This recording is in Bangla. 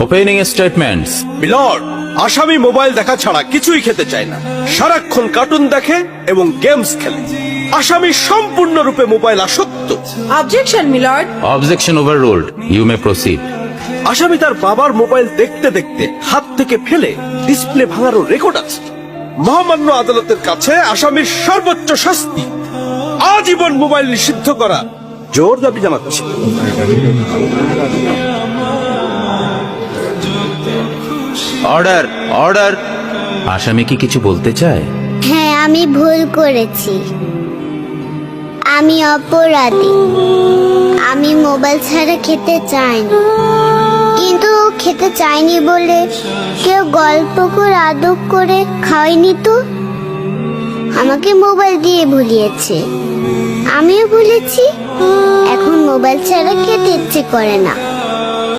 Opening statements. মিলর্ড, আসামি মোবাইল দেখা ছাড়া কিছুই খেতে চায় না, সারাক্ষণ কার্টুন দেখে এবং গেমস খেলে। আসামি সম্পূর্ণরূপে মোবাইল আসক্ত। Objection milord. Objection overruled, you may proceed. আসামি তার বাবার মোবাইল দেখতে দেখতে হাত থেকে ফেলে ডিসপ্লে ভাঙারও রেকর্ড আছে। মহামান্য আদালতের কাছে আসামির সর্বোচ্চ শাস্তি আজীবন মোবাইল নিষিদ্ধ করা জোর দাবি জানাচ্ছি। Order, order. আসামি কি কিছু বলতে চায়? হ্যাঁ, আমি ভুল করেছি, আমি অপরাধী। আমি মোবাইল ছাড়া খেতে চাইনি, কিন্তু খেতে চাইনি বলে কেউ গল্প করে আদর করে খাওয়াইনি তো। আমাকে মোবাইল দিয়ে ভুলিয়েছে, আমিও ভুলেছি। এখন মোবাইল ছাড়া খেতে ইচ্ছে করে না।